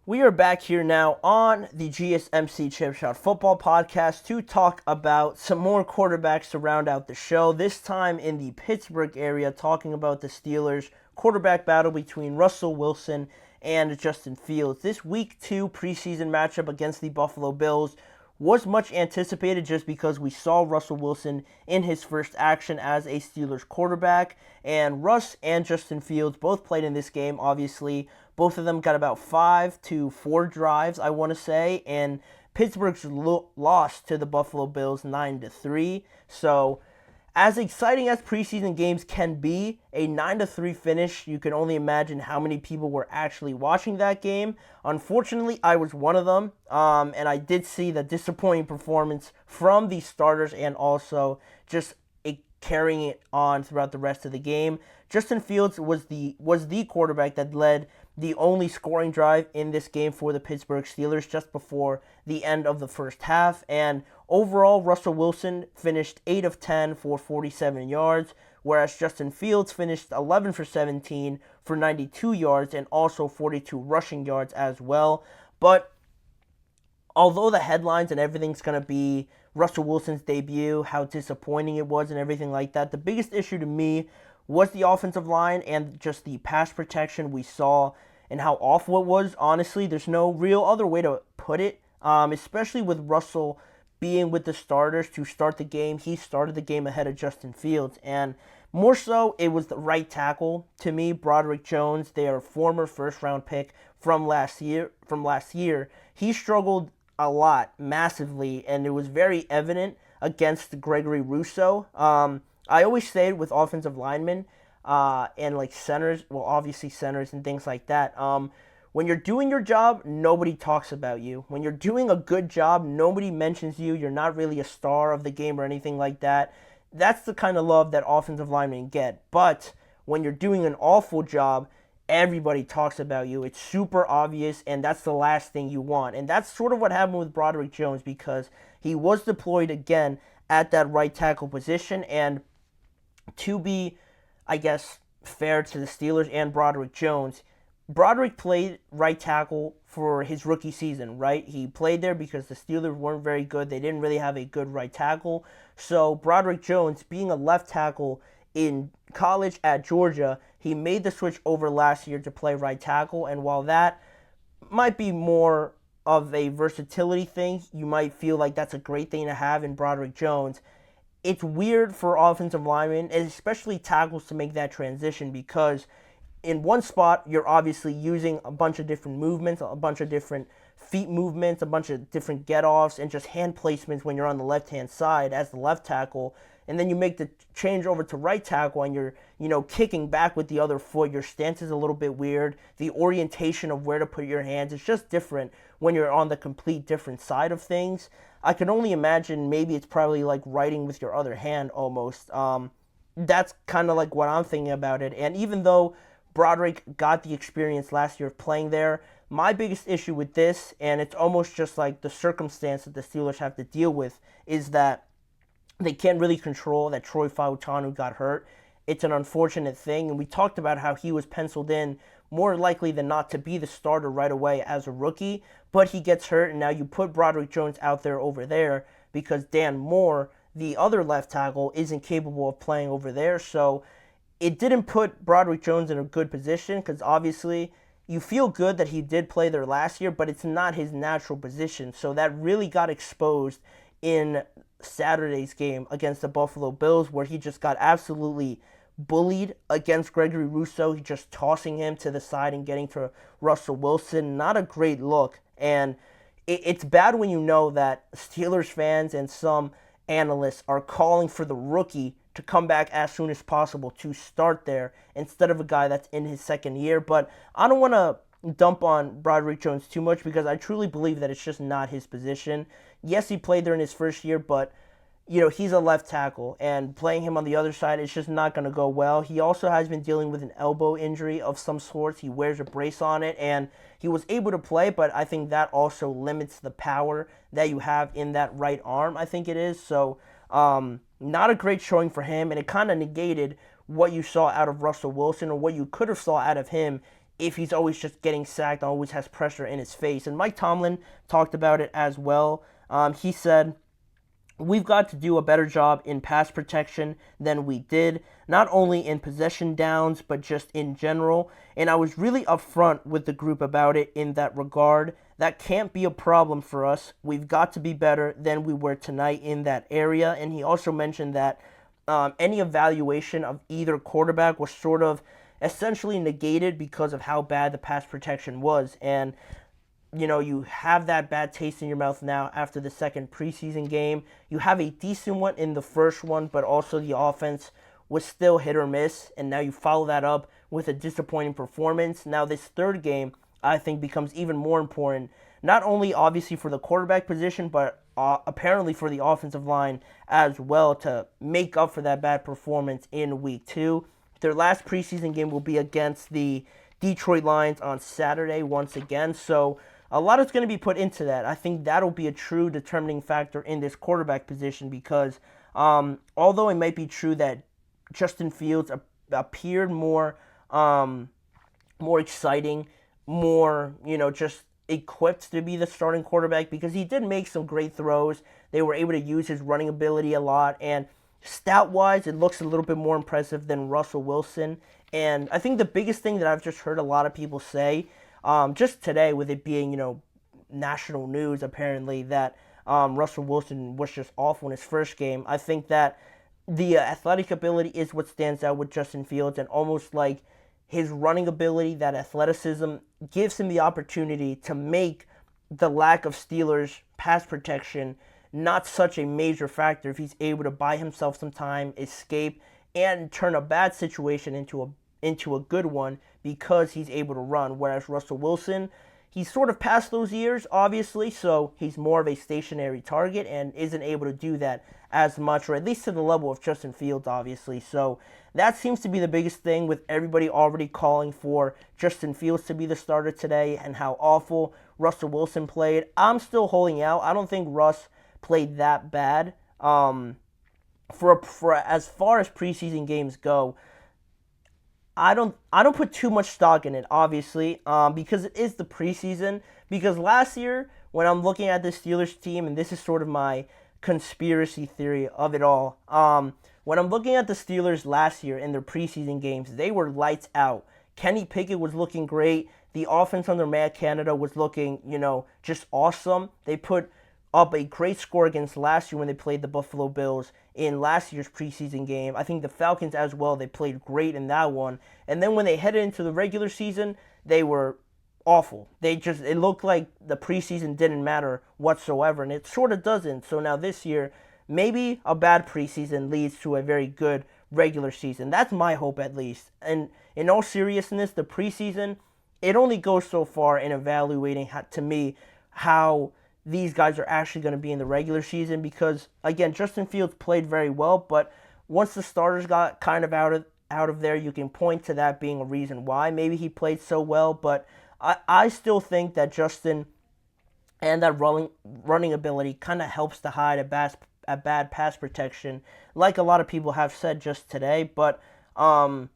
We are back here now on the GSMC Chip Shot Football Podcast to talk about some more quarterbacks to round out the show. This time in the Pittsburgh area, talking about the Steelers quarterback battle between Russell Wilson and Justin Fields. This Week 2 preseason matchup against the Buffalo Bills was much anticipated just because we saw Russell Wilson in his first action as a Steelers quarterback. And Russ and Justin Fields both played in this game, obviously. Both of them got about 5 to 4 drives, I want to say. And Pittsburgh's lost to the Buffalo Bills 9-3. So, as exciting as preseason games can be, a 9-3 finish, you can only imagine how many people were actually watching that game. Unfortunately, I was one of them, and I did see the disappointing performance from the starters and also just carrying it on throughout the rest of the game. Justin Fields was the quarterback that led the only scoring drive in this game for the Pittsburgh Steelers just before the end of the first half. And overall, Russell Wilson finished 8 of 10 for 47 yards, whereas Justin Fields finished 11 for 17 for 92 yards and also 42 rushing yards as well. But although the headlines and everything's going to be Russell Wilson's debut, how disappointing it was and everything like that, the biggest issue to me was the offensive line and just the pass protection we saw and how awful it was. Honestly, there's no real other way to put it, especially with Russell being with the starters to start the game. He started the game ahead of Justin Fields, and more so, it was the right tackle to me, Broderick Jones, their former first-round pick from last year. He struggled a lot, massively, and it was very evident against Gregory Rousseau. I always say with offensive linemen and like centers, well, obviously centers and things like that. When you're doing your job, nobody talks about you. When you're doing a good job, nobody mentions you. You're not really a star of the game or anything like that. That's the kind of love that offensive linemen get. But when you're doing an awful job, everybody talks about you. It's super obvious, and that's the last thing you want. And that's sort of what happened with Broderick Jones because he was deployed again at that right tackle position. And to be, I guess, fair to the Steelers and Broderick Jones, Broderick played right tackle for his rookie season, right? He played there because the Steelers weren't very good. They didn't really have a good right tackle. So Broderick Jones, being a left tackle in college at Georgia, he made the switch over last year to play right tackle. And while that might be more of a versatility thing, you might feel like that's a great thing to have in Broderick Jones. It's weird for offensive linemen, and especially tackles, to make that transition because in one spot, you're obviously using a bunch of different movements, a bunch of different feet movements, a bunch of different get-offs, and just hand placements when you're on the left-hand side as the left tackle. And then you make the change over to right tackle and you're, kicking back with the other foot. Your stance is a little bit weird. The orientation of where to put your hands is just different when you're on the complete different side of things. I can only imagine maybe it's probably like writing with your other hand almost. That's kind of like what I'm thinking about it. And even though Broderick got the experience last year of playing there, my biggest issue with this, and it's almost just like the circumstance that the Steelers have to deal with, is that they can't really control that Troy Fautanu got hurt. It's an unfortunate thing, and we talked about how he was penciled in more likely than not to be the starter right away as a rookie, but he gets hurt, and now you put Broderick Jones out there over there because Dan Moore, the other left tackle, isn't capable of playing over there, so it didn't put Broderick Jones in a good position because obviously you feel good that he did play there last year, but it's not his natural position, so that really got exposed in Saturday's game against the Buffalo Bills, where he just got absolutely bullied against Gregory Rousseau. He just tossing him to the side and getting to Russell Wilson. Not a great look. And it's bad when you know that Steelers fans and some analysts are calling for the rookie to come back as soon as possible to start there instead of a guy that's in his second year. But I don't want to dump on Broderick Jones too much because I truly believe that it's just not his position. Yes, he played there in his first year, but he's a left tackle, and playing him on the other side is just not going to go well. He also has been dealing with an elbow injury of some sorts. He wears a brace on it, and he was able to play, but I think that also limits the power that you have in that right arm, I think it is. So, not a great showing for him, and it kind of negated what you saw out of Russell Wilson or what you could have saw out of him if he's always just getting sacked, always has pressure in his face. And Mike Tomlin talked about it as well. He said, we've got to do a better job in pass protection than we did, not only in possession downs, but just in general. And I was really upfront with the group about it in that regard. That can't be a problem for us. We've got to be better than we were tonight in that area. And he also mentioned that any evaluation of either quarterback was sort of essentially negated because of how bad the pass protection was. And you have that bad taste in your mouth now after the second preseason game. You have a decent one in the first one, but also the offense was still hit or miss, and now you follow that up with a disappointing performance. Now this third game, I think, becomes even more important, not only obviously for the quarterback position, but apparently for the offensive line as well, to make up for that bad performance in week 2. Their last preseason game will be against the Detroit Lions on Saturday once again, so a lot is going to be put into that. I think that'll be a true determining factor in this quarterback position because although it might be true that Justin Fields appeared more exciting, more, just equipped to be the starting quarterback because he did make some great throws. They were able to use his running ability a lot, and stat-wise, it looks a little bit more impressive than Russell Wilson. And I think the biggest thing that I've just heard a lot of people say, just today with it being, national news apparently, that Russell Wilson was just awful in his first game. I think that the athletic ability is what stands out with Justin Fields, and almost like his running ability, that athleticism, gives him the opportunity to make the lack of Steelers pass protection not such a major factor if he's able to buy himself some time, escape, and turn a bad situation into a good one because he's able to run. Whereas Russell Wilson, he's sort of past those years, obviously, so he's more of a stationary target and isn't able to do that as much, or at least to the level of Justin Fields, obviously. So that seems to be the biggest thing, with everybody already calling for Justin Fields to be the starter today and how awful Russell Wilson played. I'm still holding out. I don't think Russ played that bad. For as far as preseason games go, I don't put too much stock in it, obviously, because it is the preseason. Because last year, when I'm looking at the Steelers team, and this is sort of my conspiracy theory of it all, when I'm looking at the Steelers last year in their preseason games, they were lights out. Kenny Pickett was looking great. The offense under Matt Canada was looking, just awesome. They put up a great score against last year when they played the Buffalo Bills in last year's preseason game. I think the Falcons as well, they played great in that one. And then when they headed into the regular season, they were awful. It looked like the preseason didn't matter whatsoever, and it sort of doesn't. So now this year, maybe a bad preseason leads to a very good regular season. That's my hope, at least. And in all seriousness, the preseason, it only goes so far in evaluating, to me, how these guys are actually going to be in the regular season, because again, Justin Fields played very well, but once the starters got kind of out of there, you can point to that being a reason why maybe he played so well. But I still think that Justin and that running ability kind of helps to hide a bad pass protection, like a lot of people have said just today. But for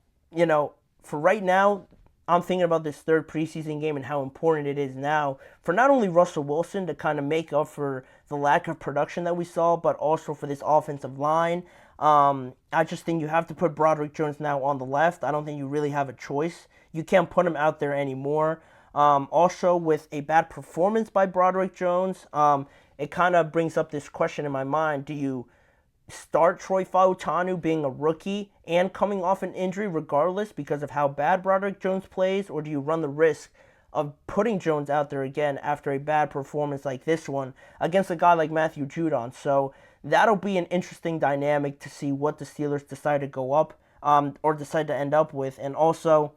right now, I'm thinking about this third preseason game and how important it is now for not only Russell Wilson to kind of make up for the lack of production that we saw, but also for this offensive line. I just think you have to put Broderick Jones now on the left. I don't think you really have a choice. You can't put him out there anymore. Also, with a bad performance by Broderick Jones, it kind of brings up this question in my mind. Do you start Troy Fautanu being a rookie and coming off an injury regardless because of how bad Broderick Jones plays, or do you run the risk of putting Jones out there again after a bad performance like this one against a guy like Matthew Judon? So that'll be an interesting dynamic to see what the Steelers decide to go up or decide to end up with, and also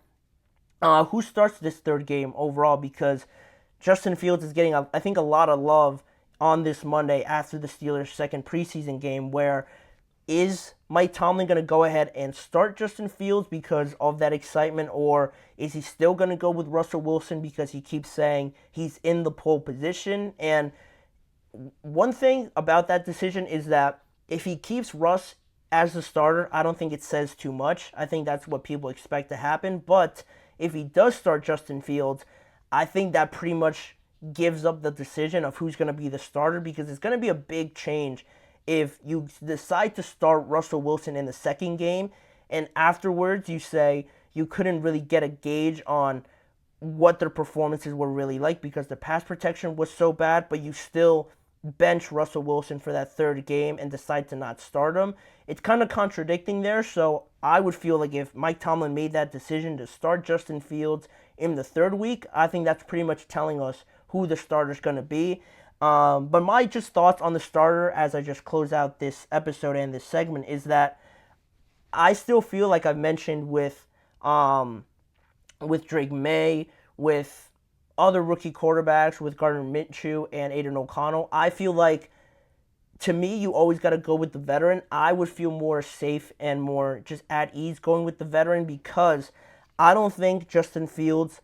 who starts this third game overall, because Justin Fields is getting, I think, a lot of love on this Monday after the Steelers' second preseason game, where is Mike Tomlin going to go ahead and start Justin Fields because of that excitement, or is he still going to go with Russell Wilson because he keeps saying he's in the pole position? And one thing about that decision is that if he keeps Russ as the starter, I don't think it says too much. I think that's what people expect to happen. But if he does start Justin Fields, I think that pretty much gives up the decision of who's going to be the starter, because it's going to be a big change if you decide to start Russell Wilson in the second game and afterwards you say you couldn't really get a gauge on what their performances were really like because the pass protection was so bad, but you still bench Russell Wilson for that third game and decide to not start him. It's kind of contradicting there, so I would feel like if Mike Tomlin made that decision to start Justin Fields in the third week, I think that's pretty much telling us who the starter's going to be. But my just thoughts on the starter as I just close out this episode and this segment is that I still feel like I've mentioned with Drake May, with other rookie quarterbacks, with Gardner Minshew and Aiden O'Connell, I feel like, to me, you always got to go with the veteran. I would feel more safe and more just at ease going with the veteran because I don't think Justin Fields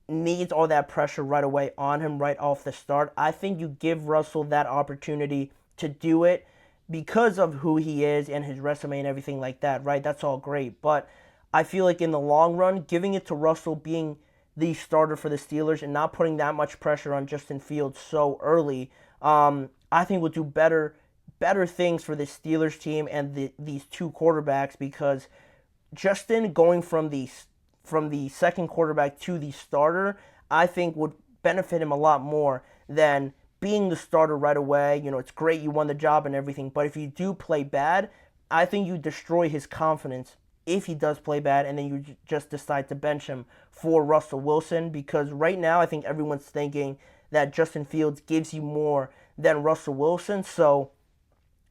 needs all that pressure right away on him right off the start. I think you give Russell that opportunity to do it because of who he is and his resume and everything like that, right? That's all great. But I feel like in the long run, giving it to Russell being the starter for the Steelers and not putting that much pressure on Justin Fields so early, I think will do better things for the Steelers team and these two quarterbacks, because Justin going from the second quarterback to the starter, I think would benefit him a lot more than being the starter right away. You know, it's great you won the job and everything, but if you do play bad, I think you destroy his confidence if he does play bad, and then you just decide to bench him for Russell Wilson, because right now I think everyone's thinking that Justin Fields gives you more than Russell Wilson. So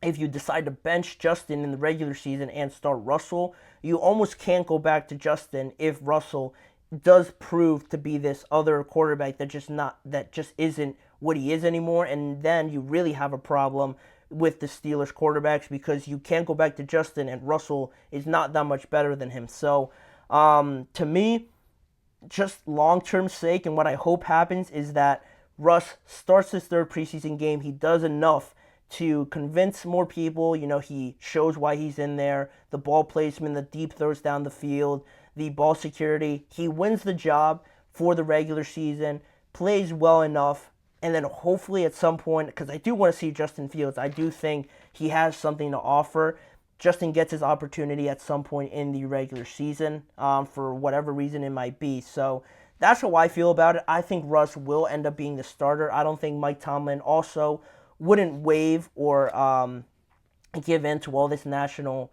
if you decide to bench Justin in the regular season and start Russell, you almost can't go back to Justin if Russell does prove to be this other quarterback that just isn't what he is anymore, and then you really have a problem with the Steelers quarterbacks because you can't go back to Justin and Russell is not that much better than him. So to me, just long-term sake and what I hope happens is that Russ starts his third preseason game. He does enough to convince more people. You know, he shows why he's in there, the ball placement, the deep throws down the field, the ball security. He wins the job for the regular season, plays well enough, and then hopefully at some point, because I do want to see Justin Fields, I do think he has something to offer. Justin gets his opportunity at some point in the regular season for whatever reason it might be. So that's how I feel about it. I think Russ will end up being the starter. I don't think Mike Tomlin also wouldn't waive or give in to all this national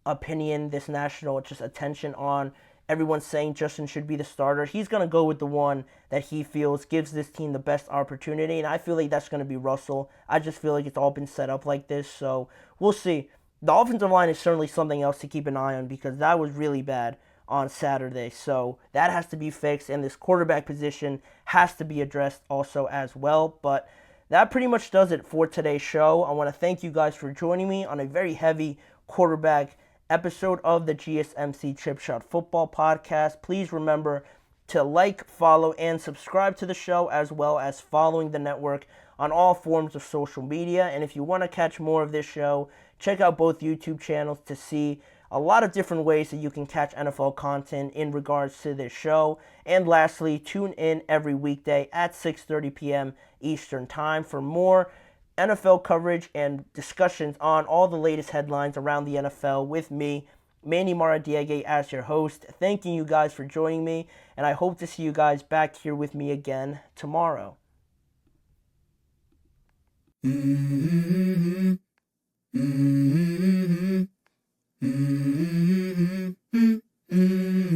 opinion, this national just attention on everyone saying Justin should be the starter. He's going to go with the one that he feels gives this team the best opportunity, and I feel like that's going to be Russell. I just feel like it's all been set up like this, so we'll see. The offensive line is certainly something else to keep an eye on because that was really bad on Saturday, so that has to be fixed, and this quarterback position has to be addressed also as well. But that pretty much does it for today's show. I want to thank you guys for joining me on a very heavy quarterback episode of the GSMC Chip Shot Football Podcast. Please remember to like, follow, and subscribe to the show, as well as following the network on all forms of social media. And if you want to catch more of this show, check out both YouTube channels to see a lot of different ways that you can catch NFL content in regards to this show. And lastly, tune in every weekday at 6:30 p.m. Eastern Time for more NFL coverage and discussions on all the latest headlines around the NFL with me, Manny Maradiaga, as your host. Thanking you guys for joining me, and I hope to see you guys back here with me again tomorrow.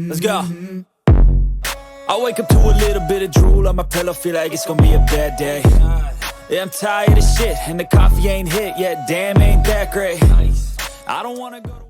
Let's go. I wake up to a little bit of drool on my pillow, feel like it's gonna be a bad day. Yeah, I'm tired of shit, and the coffee ain't hit yet, damn, ain't that great. I don't wanna go to